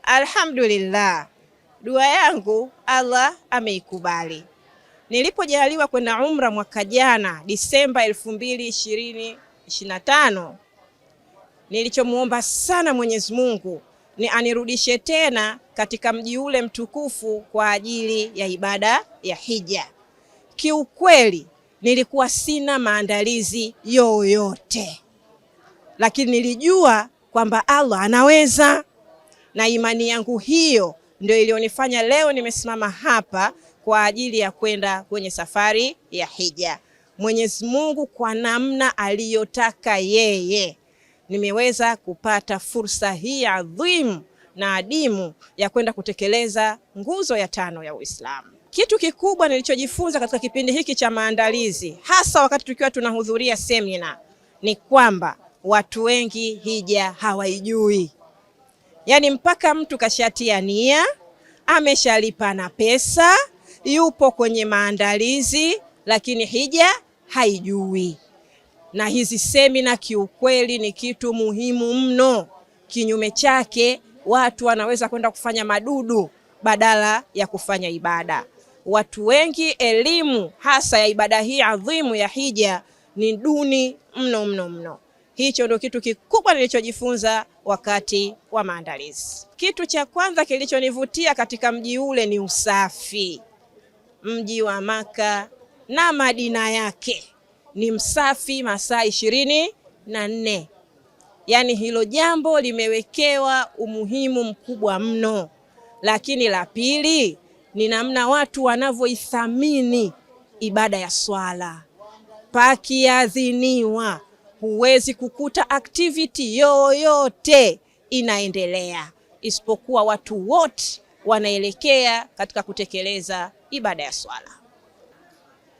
Alhamdulillah, dua yangu Allah ameikubali. Nilipojaliwa kwenda umra mwaka jana Disemba 2025, nilichomuomba sana Mwenyezi Mungu ni anirudishe tena katika mji ule mtukufu kwa ajili ya ibada ya hija. Kiukweli nilikuwa sina maandalizi yoyote, lakini nilijua kwamba Allah anaweza, na imani yangu hiyo ndio ilionifanya leo nimesimama hapa kwa ajili ya kwenda kwenye safari ya hija. Mwenyezi Mungu kwa namna aliyotaka yeye, nimeweza kupata fursa hii adhimu na adimu ya kwenda kutekeleza nguzo ya 5 ya Uislamu. Kitu kikubwa nilichojifunza katika kipindi hiki cha maandalizi, hasa wakati tukiwa tunahudhuria semina, ni kwamba watu wengi hija hawaijui. Yaani mpaka mtu kashatia nia, ameshalipa na pesa, yupo kwenye maandalizi, lakini hija haijui. Na hizi semina kiukweli ni kitu muhimu mno. Kinyume chake, watu wanaweza kwenda kufanya madudu badala ya kufanya ibada. Watu wengi elimu hasa ya ibada hii adhimu ya hija ni duni mno. Hicho ndio kitu kikubwa nilichojifunza wakati wa maandalizi. Kitu cha kwanza kilichonivutia katika mji ule ni usafi. Mji wa Maka na Madina yake ni msafi masaa 24. Yaani hilo jambo limewekewa umuhimu mkubwa mno. Lakini la pili ni namna watu wanavyoithamini ibada ya swala. Pakiadhiniwa, huwezi kukuta activity yoyote inaendelea, isipokuwa watu wote wanaelekea katika kutekeleza ibada ya swala.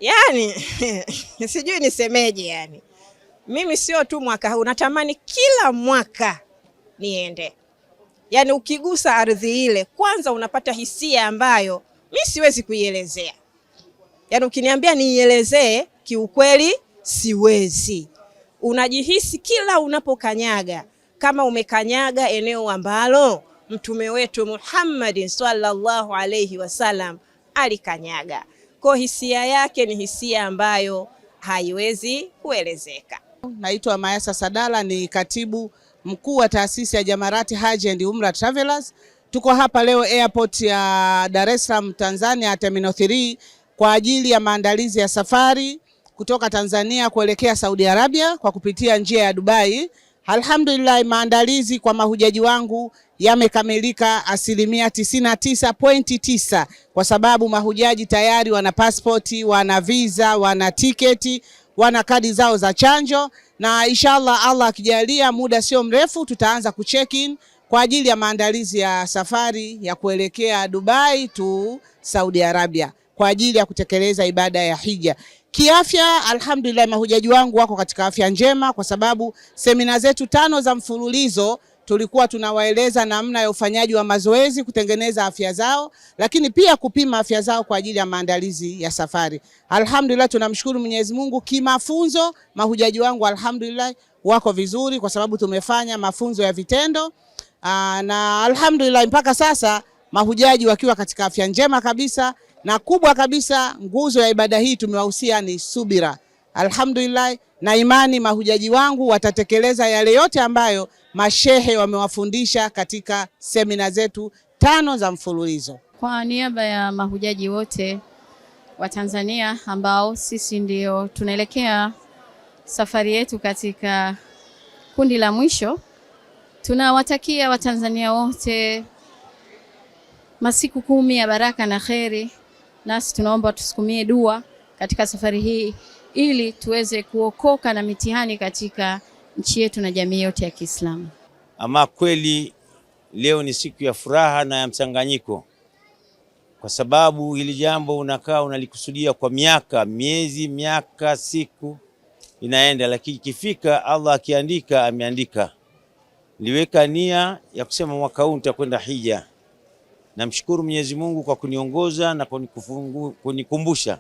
Yaani sijui nisemeje yani. Mimi sio tu mwaka huu, natamani kila mwaka niende. Yaani ukigusa ardhi ile, kwanza unapata hisia ambayo mimi siwezi kuielezea. Yaani ukiniambia niielezee, kiukweli siwezi. Unajihisi kila unapokanyaga kama umekanyaga eneo ambalo mtume wetu Muhammad sallallahu alayhi wasallam alikanyaga. Kwa hisia yake ni hisia ambayo haiwezi kuelezeka. Naitwa Mayasa Sadala, ni katibu mkuu wa taasisi ya Jamarati Haji and Umrah Travelers. Tuko hapa leo airport ya Dar es Salaam Tanzania, Terminal 3 kwa ajili ya maandalizi ya safari kutoka Tanzania kuelekea Saudi Arabia kwa kupitia njia ya Dubai. Alhamdulillah, maandalizi kwa mahujaji wangu yamekamilika 99.9 kwa sababu mahujaji tayari wana pasipoti, wana visa, wana tiketi, wana kadi zao za chanjo, na inshallah Allah akijalia muda sio mrefu tutaanza kucheck-in kwa ajili ya maandalizi ya safari ya kuelekea Dubai to Saudi Arabia kwa ajili ya kutekeleza ibada ya hija. Kiafya, alhamdulillah, mahujaji wangu wako katika afya njema kwa sababu semina zetu 5 za mfululizo tulikuwa tunawaeleza namna ya ufanyaji wa mazoezi kutengeneza afya zao, lakini pia kupima afya zao kwa ajili ya maandalizi ya safari. Alhamdulillah, tunamshukuru Mwenyezi Mungu, kimafunzo mahujaji wangu alhamdulillah wako vizuri kwa sababu tumefanya mafunzo ya vitendo. Na alhamdulillah mpaka sasa mahujaji wakiwa katika afya njema kabisa, na kubwa kabisa nguzo ya ibada hii tumewahusia ni subira. Alhamdulillah, na imani mahujaji wangu watatekeleza yale yote ambayo mashehe wamewafundisha katika semina zetu 5 za mfululizo. Kwa niaba ya mahujaji wote wa Tanzania ambao sisi ndio tunaelekea safari yetu katika kundi la mwisho, tunawatakia Watanzania wote masiku 10 ya baraka na kheri. Nasi tunaomba tusukumie dua katika safari hii ili tuweze kuokoka na mitihani katika nchi yetu na jamii yote ya Kiislamu. Ama kweli leo ni siku ya furaha na ya mchanganyiko, kwa sababu hili jambo unakaa unalikusudia kwa miaka, miezi, miaka, siku inaenda, lakini ikifika Allah akiandika ameandika. Niliweka nia ya kusema mwaka huu nitakwenda hija. Namshukuru Mwenyezi Mungu kwa kuniongoza na kunikumbusha.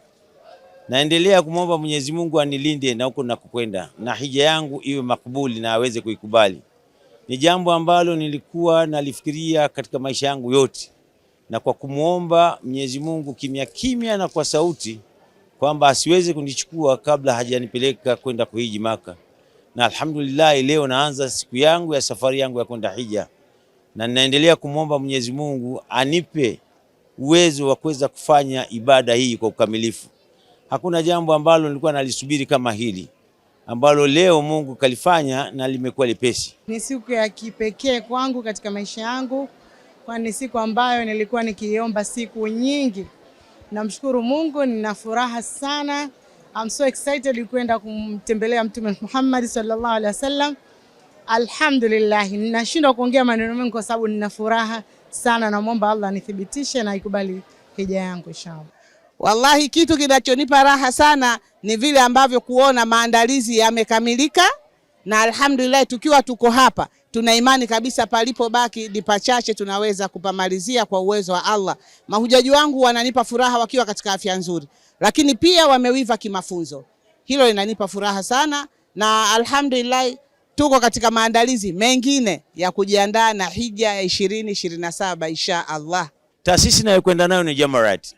Naendelea kumwomba Mwenyezi Mungu anilinde na huko nakokwenda, na hija yangu iwe makubuli na aweze kuikubali. ni jambo ambalo nilikuwa nalifikiria katika maisha yangu yote, na kwa kumuomba Mwenyezi Mungu kimya kimya na kwa sauti kwamba asiweze kunichukua kabla hajanipeleka kwenda kuhiji Maka. Na alhamdulillah leo naanza siku yangu ya safari yangu ya kwenda hija, na ninaendelea kumuomba Mwenyezi Mungu anipe uwezo wa kuweza kufanya ibada hii kwa ukamilifu. Hakuna jambo ambalo nilikuwa nalisubiri kama hili ambalo leo Mungu kalifanya na limekuwa lepesi. Ni siku ya kipekee kwangu katika maisha yangu, kwani ni siku ambayo nilikuwa nikiomba siku nyingi. Namshukuru Mungu, nina furaha sana. I'm so excited kwenda kumtembelea Mtume Muhammad sallallahu alaihi wasallam. Alhamdulillah, ninashindwa kuongea maneno mengi kwa sababu nina furaha sana. Naomba Allah nithibitishe na ikubali hija yangu inshallah. Wallahi kitu kinachonipa raha sana ni vile ambavyo kuona maandalizi yamekamilika, na alhamdulillah tukiwa tuko hapa tuna imani kabisa palipobaki ni pachache tunaweza kupamalizia kwa uwezo wa Allah. Mahujaji wangu wananipa furaha wakiwa katika afya nzuri, lakini pia wamewiva kimafunzo. Hilo linanipa furaha sana, na alhamdulillah tuko katika maandalizi mengine ya kujiandaa na hija ya 2027 insha Allah. Taasisi nayokwenda nayo ni Jamarat.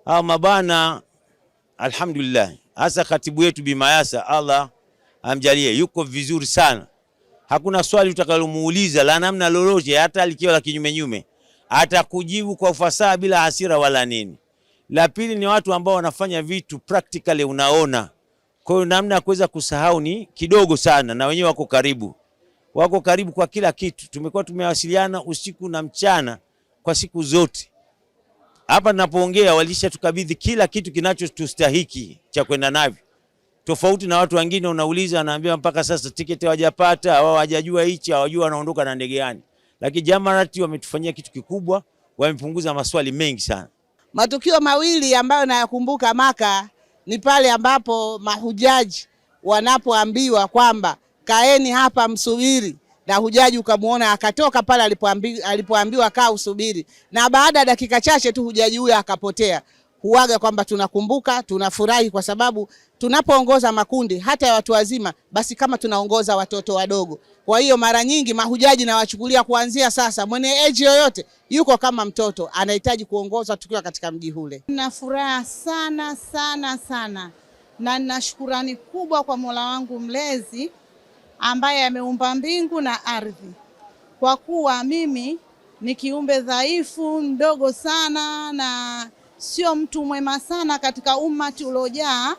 Hao mabana alhamdulillah, hasa katibu wetu Bi Mayasa, Allah amjalie, yuko vizuri sana. Hakuna swali utakalomuuliza la namna lolote, hata likiwa la kinyume atakujibu kwa ufasaha bila hasira wala nini. La pili ni watu ambao wanafanya vitu practically, unaona. Kwa hiyo namna ya kuweza kusahau ni kidogo sana, na wenyewe wako karibu kwa kila kitu. Tumekuwa tumewasiliana usiku na mchana kwa siku zote. Hapa ninapoongea walisha tukabidhi kila kitu kinachotustahiki cha kwenda navyo. Tofauti na watu wengine unauliza anaambia mpaka sasa tiketi hawajapata, au hawajajua hichi, hawajua wanaondoka na ndege gani. Lakini Jamarat wametufanyia kitu kikubwa, wamepunguza maswali mengi sana. Matukio mawili ambayo nayakumbuka Maka ni pale ambapo mahujaji wanapoambiwa kwamba kaeni hapa msubiri, na hujaji ukamuona akatoka pale alipoambiwa kaa usubiri, na baada ya dakika chache tu hujaji huyo akapotea. Huaga kwamba tunakumbuka, tunafurahi kwa sababu tunapoongoza makundi hata ya watu wazima, basi kama tunaongoza watoto wadogo. Kwa hiyo mara nyingi mahujaji na wachukulia kuanzia sasa, mwenye age yoyote yuko kama mtoto anahitaji kuongoza tukiwa katika mji ule. Nina furaha sana sana sana, na nina shukrani kubwa kwa Mola wangu mlezi ambaye ameumba mbingu na ardhi, kwa kuwa mimi ni kiumbe dhaifu mdogo sana na sio mtu mwema sana katika ummati uliojaa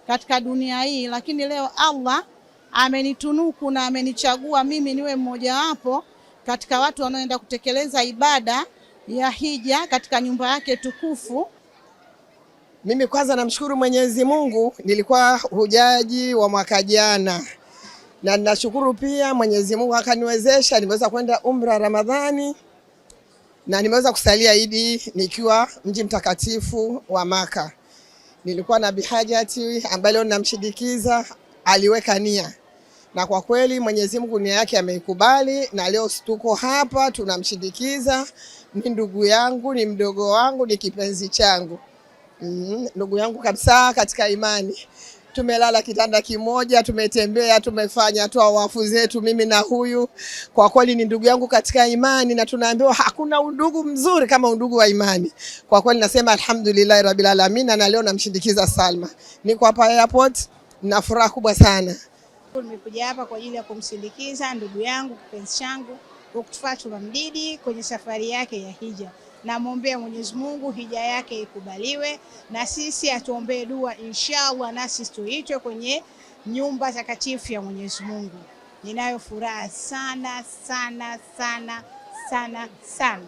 katika dunia hii, lakini leo Allah amenitunuku na amenichagua mimi niwe mmoja wapo katika watu wanaoenda kutekeleza ibada ya hija katika nyumba yake tukufu. Mimi kwanza namshukuru Mwenyezi Mungu, nilikuwa hujaji wa mwaka jana, na ninashukuru pia Mwenyezi Mungu akaniwezesha nimeweza kwenda umra Ramadhani, na nimeweza kusalia Idi nikiwa mji mtakatifu wa Maka. Nilikuwa na bihajati ambaye leo namshindikiza, aliweka nia, na kwa kweli Mwenyezi Mungu nia yake ameikubali, na leo tuko hapa tunamshindikiza. Ni ndugu yangu, ni mdogo wangu, ni kipenzi changu, ndugu yangu kabisa katika imani. Tumelala kitanda kimoja, tumetembea, tumefanya tawafu zetu mimi na huyu. Kwa kweli ni ndugu yangu katika imani, na tunaambiwa hakuna undugu mzuri kama undugu wa imani. Kwa kweli nasema alhamdulillah rabbil alamin, na leo namshindikiza Salma. Niko hapa airport na furaha kubwa sana. Nimekuja hapa kwa ajili ya kumsindikiza ndugu yangu kipenzi changu Fatuma Mdidi kwenye safari yake ya hija. Namwombea Mwenyezi Mungu hija yake ikubaliwe, na sisi atuombee dua inshallah, nasi tuitwe kwenye nyumba takatifu ya Mwenyezi Mungu. Ninayo furaha sana sana sana sana sana.